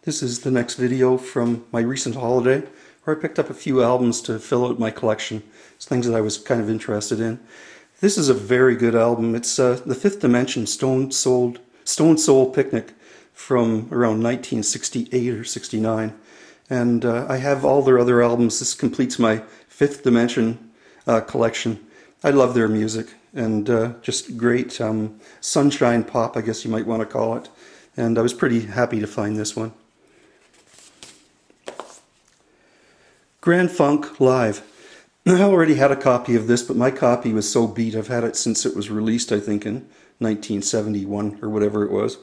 This is the next video from my recent holiday where I picked up a few albums to fill out my collection. It's things that I was kind of interested in. This is a very good album. It's the Fifth Dimension Stone Soul Picnic from around 1968 or 69. And I have all their other albums. This completes my Fifth Dimension collection. I love their music and just great sunshine pop, I guess you might want to call it. And I was pretty happy to find this one. Grand Funk Live. I already had a copy of this, but my copy was so beat. I've had it since it was released, I think, in 1971 or whatever it was.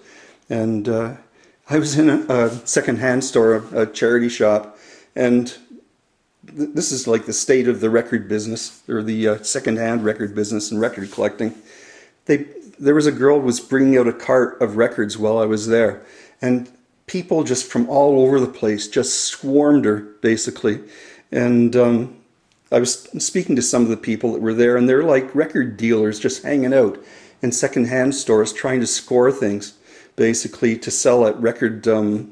And I was in a second-hand store, a charity shop, and this is like the state of the record business, or the second-hand record business and record collecting. There was a girl who was bringing out a cart of records while I was there, and people just from all over the place just swarmed her, basically. And I was speaking to some of the people that were there, and they're like record dealers just hanging out in second-hand stores trying to score things, basically, to sell at record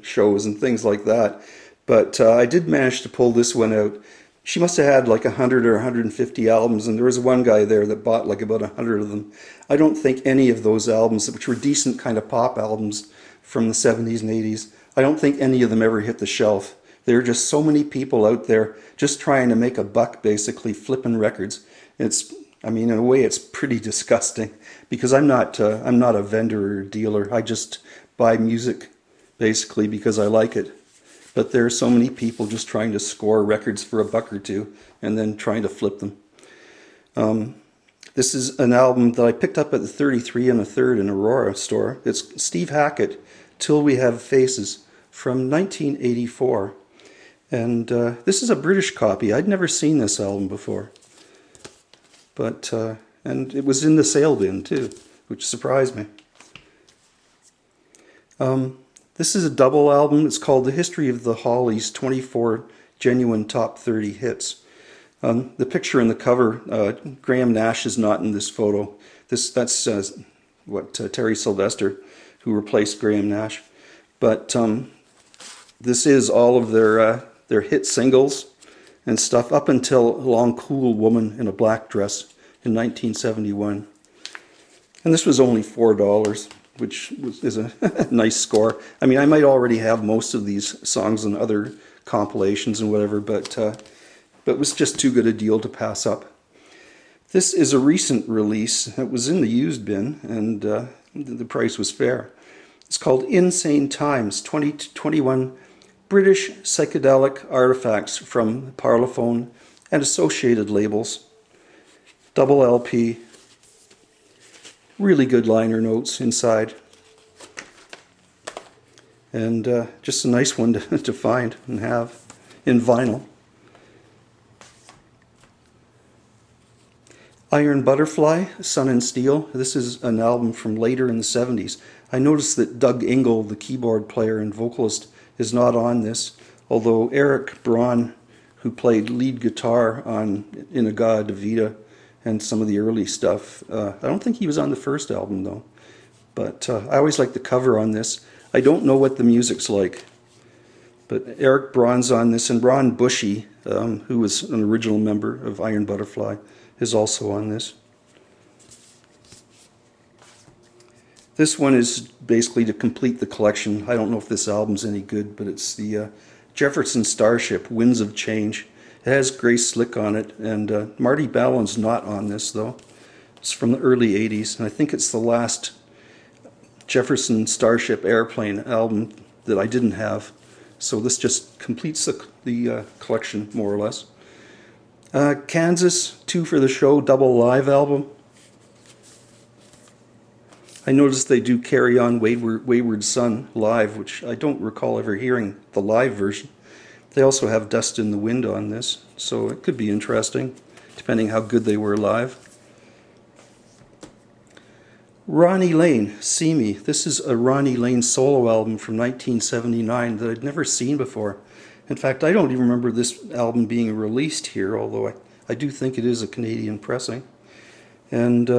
shows and things like that. But I did manage to pull this one out. She must have had like 100 or 150 albums, and there was one guy there that bought like about 100 of them. I don't think any of those albums, which were decent kind of pop albums from the 70s and 80s, I don't think any of them ever hit the shelf. There are just so many people out there just trying to make a buck, basically flipping records. I mean, in a way, it's pretty disgusting because I'm not a vendor or dealer. I just buy music, basically, because I like it. But there are so many people just trying to score records for a buck or two and then trying to flip them. This is an album that I picked up at the 33 1/3 in Aurora store. It's Steve Hackett, Till We Have Faces, from 1984. And this is a British copy. I'd never seen this album before. But, and it was in the sale bin too, which surprised me. This is a double album. It's called The History of the Hollies, 24 Genuine Top 30 Hits. The picture in the cover, Graham Nash is not in this photo. That's Terry Sylvester, who replaced Graham Nash. But this is all of their hit singles and stuff up until Long Cool Woman in a Black Dress in 1971. And this was only $4, which is a nice score. I mean, I might already have most of these songs and other compilations and whatever, but it was just too good a deal to pass up. This is a recent release. It was in the used bin, and the price was fair. It's called Insane Times, 20 to 21 British Psychedelic Artifacts from Parlophone and associated labels. Double LP. Really good liner notes inside. And just a nice one to find and have in vinyl. Iron Butterfly, Sun and Steel. This is an album from later in the 70s. I noticed that Doug Ingle, the keyboard player and vocalist, is not on this, although Eric Braun, who played lead guitar on In-A-Gadda-Da-Vida and some of the early stuff, I don't think he was on the first album though. But I always like the cover on this. I don't know what the music's like, but Eric Braun's on this, and Ron Bushy, who was an original member of Iron Butterfly, is also on this. This one is basically to complete the collection. I don't know if this album's any good, but it's the Jefferson Starship, Winds of Change. It has Grace Slick on it, and Marty Ballin's not on this, though. It's from the early 80s, and I think it's the last Jefferson Starship Airplane album that I didn't have. So this just completes the collection, more or less. Kansas, 2 for the Show, double live album. I noticed they do Carry On Wayward Son live, which I don't recall ever hearing the live version. They also have Dust in the Wind on this, so it could be interesting, depending how good they were live. Ronnie Lane See Me. This is a Ronnie Lane solo album from 1979 that I'd never seen before. In fact, I don't even remember this album being released here, although I do think it is a Canadian pressing. And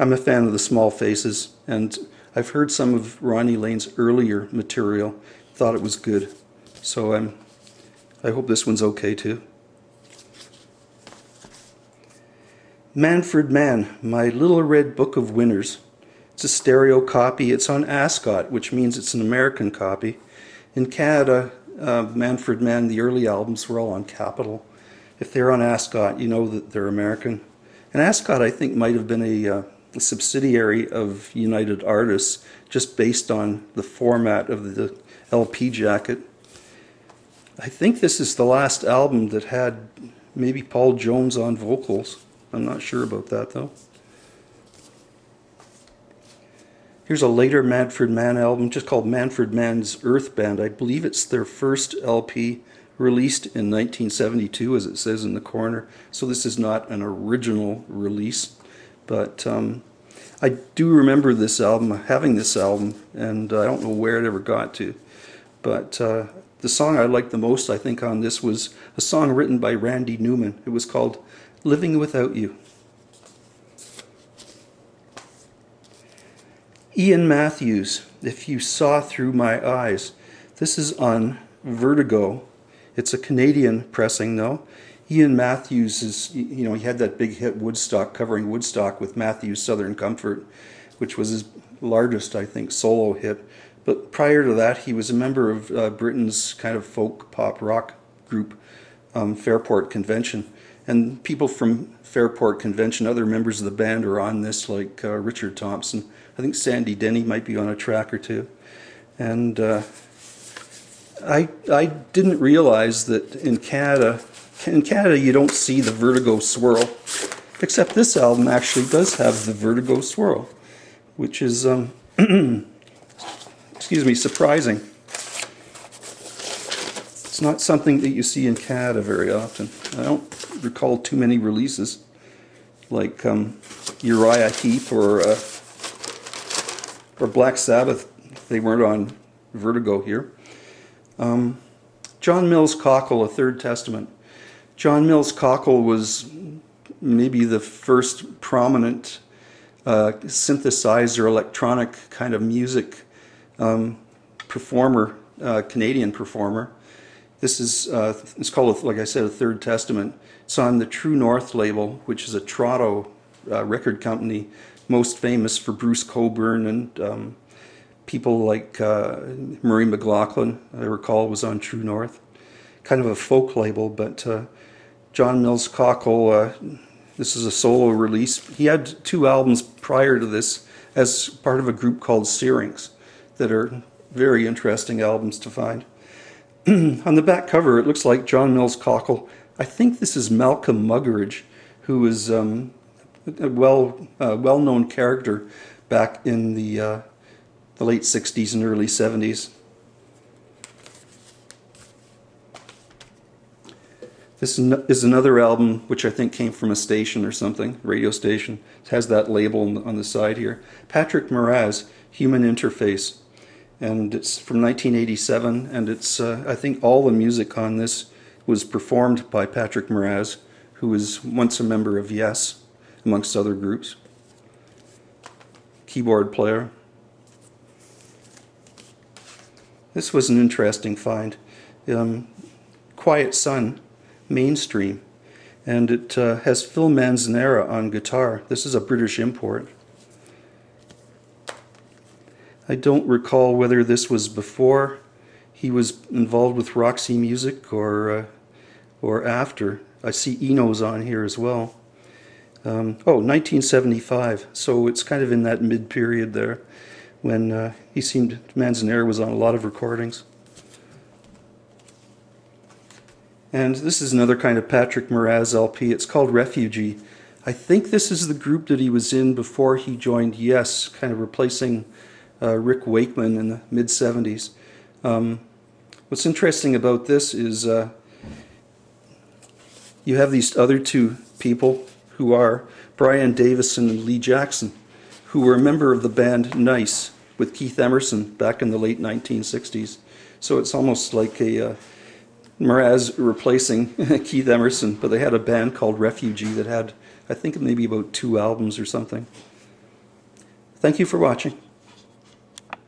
I'm a fan of the Small Faces, and I've heard some of Ronnie Lane's earlier material, thought it was good. So I hope this one's okay too. Manfred Mann, My Little Red Book of Winners. It's a stereo copy. It's on Ascot, which means it's an American copy. In Canada, Manfred Mann, the early albums were all on Capitol. If they're on Ascot, you know that they're American. And Ascot, I think, might have been a subsidiary of United Artists, just based on the format of the LP jacket. I think this is the last album that had maybe Paul Jones on vocals. I'm not sure about that though. Here's a later Manfred Mann album just called Manfred Mann's Earth Band. I believe it's their first LP released in 1972, as it says in the corner. So this is not an original release, but I do remember this album, having this album, and I don't know where it ever got to. But the song I liked the most, I think, on this was a song written by Randy Newman. It was called Living Without You. Ian Matthews, If You Saw Through My Eyes. This is on Vertigo. It's a Canadian pressing though. Ian Matthews is, he had that big hit Woodstock, covering Woodstock with Matthews' Southern Comfort, which was his largest, I think, solo hit. But prior to that, he was a member of Britain's kind of folk pop rock group, Fairport Convention. And people from Fairport Convention, other members of the band are on this, like Richard Thompson. I think Sandy Denny might be on a track or two. And I didn't realize that in Canada you don't see the Vertigo swirl, except this album actually does have the Vertigo swirl, which is, excuse me, surprising. It's not something that you see in Canada very often. I don't recall too many releases like Uriah Heep or Black Sabbath. They weren't on Vertigo here. John Mills Cockle, A Third Testament. John Mills Cockle was maybe the first prominent synthesizer, electronic kind of music performer, Canadian performer. This is, it's called, like I said, A Third Testament. It's on the True North label, which is a Toronto record company, most famous for Bruce Cockburn and people like Murray McLaughlin, I recall, was on True North. Kind of a folk label, but John Mills Cockle, this is a solo release. He had 2 albums prior to this as part of a group called Syrinx that are very interesting albums to find. On the back cover, it looks like John Mills Cockle. I think this is Malcolm Muggeridge, who was a well-known character back in the late 60s and early 70s. This is another album which I think came from a station or something, radio station. It has that label on the side here. Patrick Mraz, Human Interface. And it's from 1987, and it's I think all the music on this was performed by Patrick Mraz, who was once a member of Yes, amongst other groups. Keyboard player. This was an interesting find. Quiet Sun, Mainstream, and it has Phil Manzanera on guitar. This is a British import. I don't recall whether this was before he was involved with Roxy Music or after. I see Eno's on here as well. 1975. So it's kind of in that mid-period there when Manzanera was on a lot of recordings. And this is another kind of Patrick Mraz LP. It's called Refugee. I think this is the group that he was in before he joined Yes, kind of replacing Rick Wakeman in the mid-70s. What's interesting about this is you have these other 2 people who are Brian Davison and Lee Jackson, who were a member of the band Nice with Keith Emerson back in the late 1960s. So it's almost like a Mraz replacing Keith Emerson, but they had a band called Refugee that had, I think, maybe about 2 albums or something. Thank you for watching.